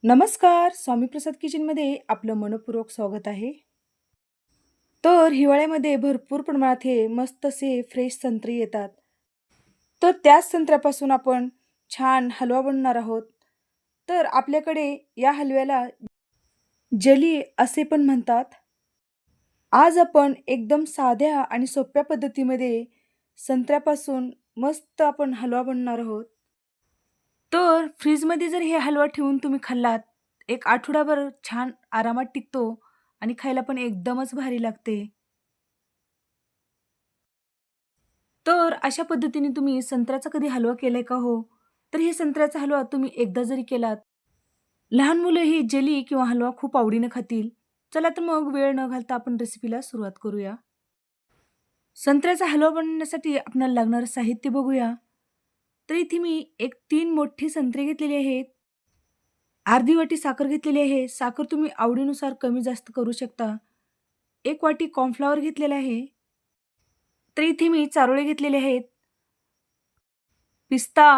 नमस्कार. स्वामी प्रसाद किचनमध्ये आपलं मनःपूर्वक स्वागत आहे. तर हिवाळ्यामध्ये भरपूर प्रमाणात हे मस्त असे फ्रेश संत्री येतात. तर त्याच संत्र्यापासून आपण छान हलवा बनवणार आहोत. तर आपल्याकडे या हलव्याला जली असे पण म्हणतात. आज आपण एकदम साध्या आणि सोप्या पद्धतीमध्ये संत्र्यापासून मस्त आपण हलवा बनवणार आहोत. तर फ्रीजमध्ये जर हे हलवा ठेवून तुम्ही खाल्लात, एक आठवडाभर छान आरामात टिकतो आणि खायला पण एकदमच भारी लागते. तर अशा पद्धतीने तुम्ही संत्र्याचा कधी हलवा केलाय का हो? तर हे संत्र्याचा हलवा तुम्ही एकदा जरी केलात, लहान मुलं ही जेली किंवा हलवा खूप आवडीनं खातील. चला तर मग वेळ न घालता आपण रेसिपीला सुरुवात करूया. संत्र्याचा हलवा बनवण्यासाठी आपल्याला लागणारं साहित्य बघूया. तर इथे मी एक 3 मोठी संत्री घेतलेली आहेत. अर्धी वाटी साखर घेतलेली आहे. साखर तुम्ही आवडीनुसार कमी जास्त करू शकता. 1 वाटी कॉर्नफ्लॉवर घेतलेला आहे. तर इथे मी चारोळे घेतलेले आहेत. पिस्ता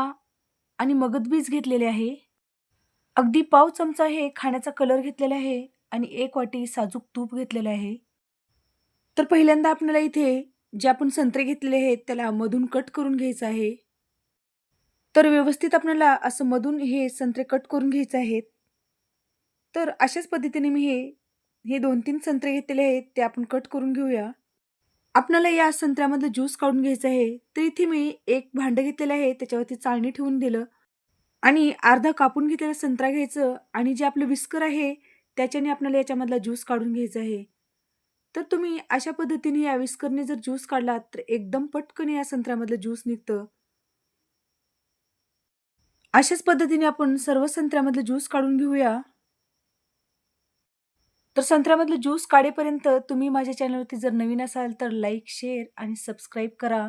आणि मगज बीज घेतलेले आहे. अगदी पाव चमचा हे खाण्याचा कलर घेतलेला आहे आणि 1 वाटी साजूक तूप घेतलेलं आहे. तर पहिल्यांदा आपल्याला इथे जे आपण संत्रे घेतलेले आहेत त्याला मधून कट करून घ्यायचं आहे. तर व्यवस्थित आपल्याला असं मधून हे संत्रे कट करून घ्यायचे आहेत. तर अशाच पद्धतीने मी हे 2-3 संत्रे घेतलेले आहेत ते आपण कट करून घेऊया. आपल्याला या संत्र्यामधलं ज्यूस काढून घ्यायचं आहे. तर इथे मी एक भांडं घेतलेलं आहे, त्याच्यावरती चाळणी ठेवून दिलं आणि अर्धा कापून घेतलेला संत्रा घ्यायचं आणि जे आपलं विस्कर आहे, त्याच्याने आपल्याला याच्यामधला ज्यूस काढून घ्यायचा आहे. तर तुम्ही अशा पद्धतीने या विस्करने जर ज्यूस काढलात, तर एकदम पटकन या संत्र्यामधलं ज्यूस निघतं. अशाच पद्धतीने आपण सर्व संत्र्यामधलं ज्यूस काढून घेऊया. तर संत्र्यामधलं ज्यूस काढेपर्यंत तुम्ही माझ्या चॅनलवरती जर नवीन असाल, तर लाईक, शेअर आणि सबस्क्राईब करा.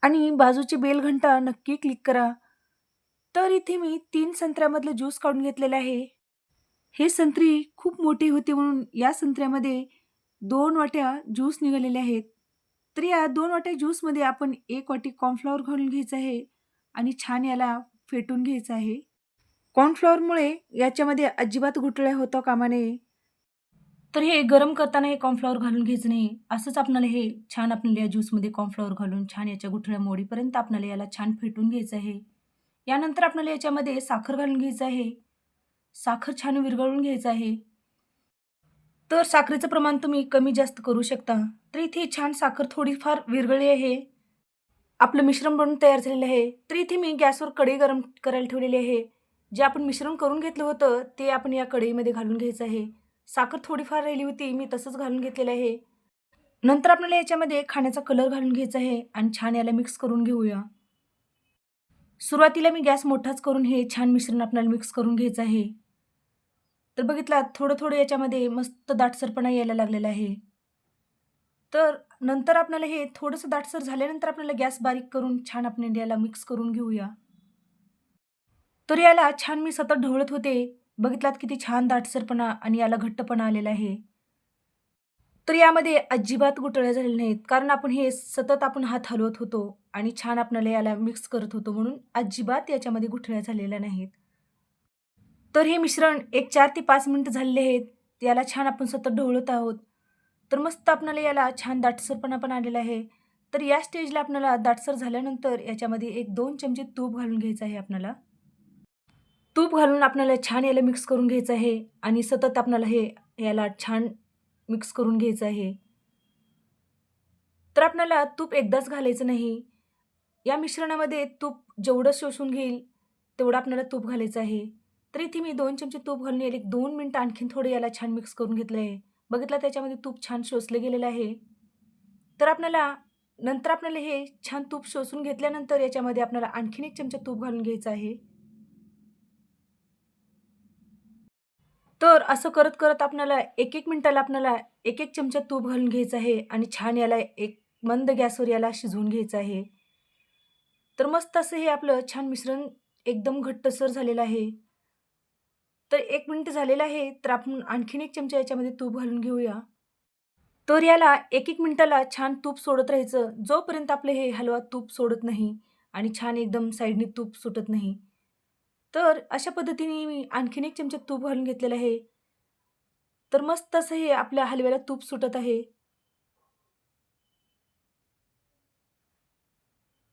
आणि बाजूची बेल घंटा नक्की क्लिक करा. तर इथे मी 3 संत्र्यामधलं ज्यूस काढून घेतलेलं आहे. हे संत्री खूप मोठी होती म्हणून या संत्र्यामध्ये 2 वाट्या ज्यूस निघालेले आहेत. तर या 2 वाट्या ज्यूसमध्ये आपण 1 वाटी कॉर्नफ्लॉवर घालून घ्यायचं आहे आणि छान याला फेटून घ्यायचं आहे. कॉर्नफ्लॉवरमुळे याच्यामध्ये अजिबात गुठळ्या होता कामा नये. तर हे गरम करताना हे कॉर्नफ्लॉवर घालून घ्यायचं नाही. असंच आपल्याला हे छान आपल्याला या ज्यूसमध्ये कॉर्नफ्लॉवर घालून छान याच्या गुठळ्या मोडीपर्यंत आपल्याला याला छान फेटून घ्यायचं आहे. यानंतर आपल्याला याच्यामध्ये साखर घालून घ्यायचं आहे. साखर छान विरघळून घ्यायचं आहे. तर साखरेचं प्रमाण तुम्ही कमी जास्त करू शकता. तर इथे छान साखर थोडीफार विरघळली आहे. आपलं मिश्रण बनून तयार झालेलं आहे. तर इथे मी गॅसवर कढई गरम करायला ठेवलेली आहे. जे आपण मिश्रण करून घेतलं होतं, ते आपण या कढईमध्ये घालून घ्यायचं आहे. साखर थोडीफार राहिली होती, मी तसंच घालून घेतलेलं आहे. नंतर आपल्याला याच्यामध्ये खाण्याचा कलर घालून घ्यायचा आहे आणि छान याला मिक्स करून घेऊया. सुरुवातीला मी गॅस मोठाच करून हे छान मिश्रण आपल्याला मिक्स करून घ्यायचं आहे. तर बघितलात थोडं-थोडं याच्यामध्ये मस्त दाटसरपणा यायला लागलेला आहे. तर नंतर आपल्याला हे थोडंसं दाटसर झाल्यानंतर आपल्याला गॅस बारीक करून छान आपण याला मिक्स करून घेऊया. तर याला छान मी सतत ढवळत होते. बघितलात किती छान दाटसरपणा आणि याला घट्टपणा आलेला आहे. तर यामध्ये अजिबात गुठळ्या झालेल्या नाहीत. कारण आपण हे सतत आपण हात हलवत होतो आणि छान आपल्याला याला मिक्स करत होतो म्हणून अजिबात याच्यामध्ये गुठळ्या झालेल्या नाहीत. तर हे मिश्रण एक 4 ते 5 मिनिटं झालेले आहेत. याला छान आपण सतत ढवळत आहोत. तर मस्त आपल्याला याला छान दाटसरपणा पण आलेला आहे. तर या स्टेजला आपल्याला दाटसर झाल्यानंतर याच्यामध्ये 1-2 चमचे तूप घालून घ्यायचं आहे आपल्याला. तूप घालून आपल्याला छान याला मिक्स करून घ्यायचं आहे आणि सतत आपल्याला याला छान मिक्स करून घ्यायचं आहे. तर आपल्याला तूप एकदाच घालायचं नाही. या मिश्रणामध्ये तूप जेवढं शोषून घेईल, तेवढं आपल्याला तूप घालायचं आहे. तर इथे मी 2 चमचे तूप घालून याला 1-2 मिनिटं आणखीन थोडं याला छान मिक्स करून घेतलं आहे. बघितलं त्याच्यामध्ये तूप छान शोषलं गेलेलं आहे. तर नंतर आपल्याला हे छान तूप शोषून घेतल्यानंतर याच्यामध्ये आपल्याला आणखीन 1 चमचा तूप घालून घ्यायचं आहे. तर असं करत-करत आपल्याला 1-1 मिनिटाला आपल्याला 1-1 चमचा तूप घालून घ्यायचं आहे आणि छान याला एक मंद गॅसवर याला शिजवून घ्यायचं आहे. तर मस्त असं हे आपलं छान मिश्रण एकदम घट्टसर झालेलं आहे. तर 1 मिनिट झालेलं आहे, तर आपण आणखीन 1 चमचा याच्यामध्ये तूप घालून घेऊया. तर याला 1-1 मिनिटाला छान तूप सोडत राहायचं, जोपर्यंत आपलं हे हलवा तूप सोडत नाही आणि छान एकदम साइडनी तूप सुटत नाही. तर अशा पद्धतीने मी आणखीन 1 चमचा तूप घालून घेतलेलं आहे. तर मस्त असं हे आपल्या हलव्याला तूप सुटत आहे.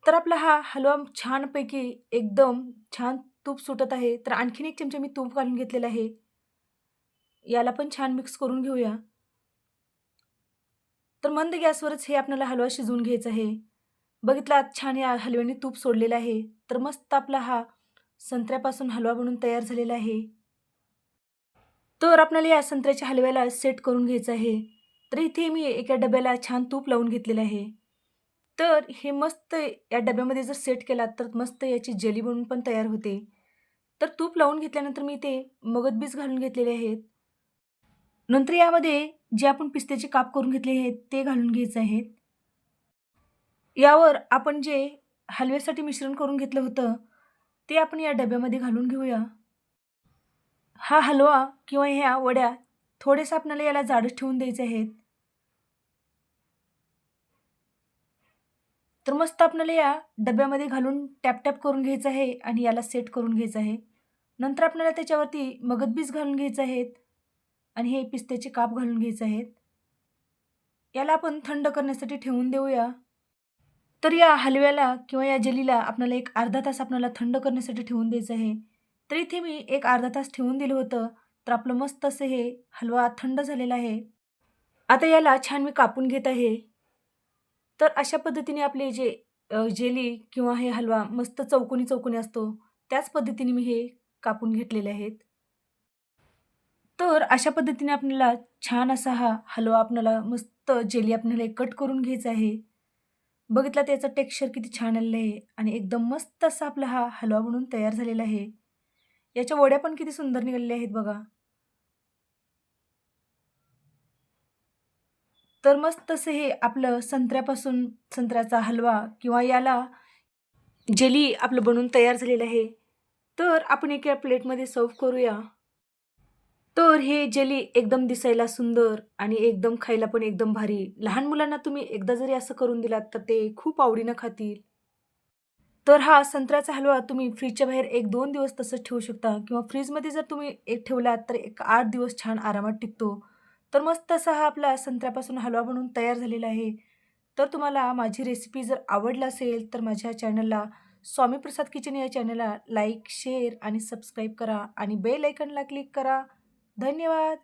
तर आपला हा हलवा छानपैकी एकदम छान तूप सुटत आहे. तर आणखीन 1 चमचा मी तूप घालून घेतलेलं आहे. याला पण छान मिक्स करून घेऊया. तर मंद गॅसवरच हे आपल्याला हलवा शिजवून घ्यायचा आहे. बघितला छान या हलव्याने तूप सोडलेलं आहे. तर मस्त आपला हा संत्र्यापासून हलवा बनून तयार झालेला आहे. तर आपल्याला या संत्र्याच्या हलव्याला सेट करून घ्यायचं आहे. तर इथे मी एका डब्याला छान तूप लावून घेतलेलं आहे. तर हे मस्त या डब्यामध्ये जर सेट केलात तर मस्त याची जेली बनून पण तयार होते. तर तूप लावून घेतल्यानंतर मी ते मगज बीज घालून घेतलेले आहेत. नंतर यामध्ये जे आपण पिस्त्याचे काप करून घेतले आहेत ते घालून घ्यायचे आहेत. यावर आपण जे हलव्यासाठी मिश्रण करून घेतलं होतं, ते आपण या डब्यामध्ये घालून घेऊया. हा हलवा किंवा ह्या वड्या थोड्याशा आपल्याला याला जाडच ठेवून द्यायचे आहेत. तर मस्त आपल्याला या डब्यामध्ये घालून टॅप-टॅप करून घ्यायचं आहे आणि याला सेट करून घ्यायचं आहे. नंतर आपल्याला त्याच्यावरती मगज घालून घ्यायचे आहेत आणि हे पिस्त्याचे काप घालून घ्यायचे आहेत. याला आपण थंड करण्यासाठी ठेवून देऊया. तर या हलव्याला किंवा या जेलीला आपल्याला एक अर्धा तास आपल्याला थंड करण्यासाठी ठेवून द्यायचं आहे. तर इथे मी एक अर्धा तास ठेवून दिलं होतं. तर आपलं मस्त असं हे हलवा थंड झालेला आहे. आता याला छान मी कापून घेत आहे. तर अशा पद्धतीने आपले जे जेली किंवा हे हलवा मस्त चौकोनी-चौकोनी असतो, त्याच पद्धतीने मी हे कापून घेतलेले आहेत. तर अशा पद्धतीने आपल्याला छान असा हा हलवा आपल्याला मस्त जेली आपल्याला कट करून घ्यायचा आहे. बघितला त्याचं टेक्स्चर किती छान आलेलं आहे आणि एकदम मस्त असा आपला हा हलवा बनून तयार झालेला आहे. याच्या वड्या पण किती सुंदर निघालेल्या आहेत बघा. तर मस्त असं हे आपलं संत्र्यापासून संत्र्याचा हलवा किंवा याला जेली आपलं बनून तयार झालेलं आहे. तर आपण एका प्लेटमध्ये सर्व्ह करूया. तर हे जेली एकदम दिसायला सुंदर आणि एकदम खायला पण एकदम भारी. लहान मुलांना तुम्ही एकदा जरी असं करून दिलात, तर ते खूप आवडीनं खातील. तर हा संत्र्याचा हलवा तुम्ही फ्रिजच्या बाहेर 1-2 दिवस तसंच ठेवू शकता किंवा फ्रीजमध्ये जर तुम्ही एक ठेवलात, तर एक 8 दिवस छान आरामात टिकतो. तर मस्त असा हा आपला संत्र्यापासून हलवा बनून तयार झालेला आहे. तर तुम्हाला माझी रेसिपी जर आवडलं असेल, तर माझ्या चॅनलला स्वामी प्रसाद किचन या चॅनलला लाईक, शेअर आणि सबस्क्राईब करा आणि बेल आयकॉनला क्लिक करा. धन्यवाद.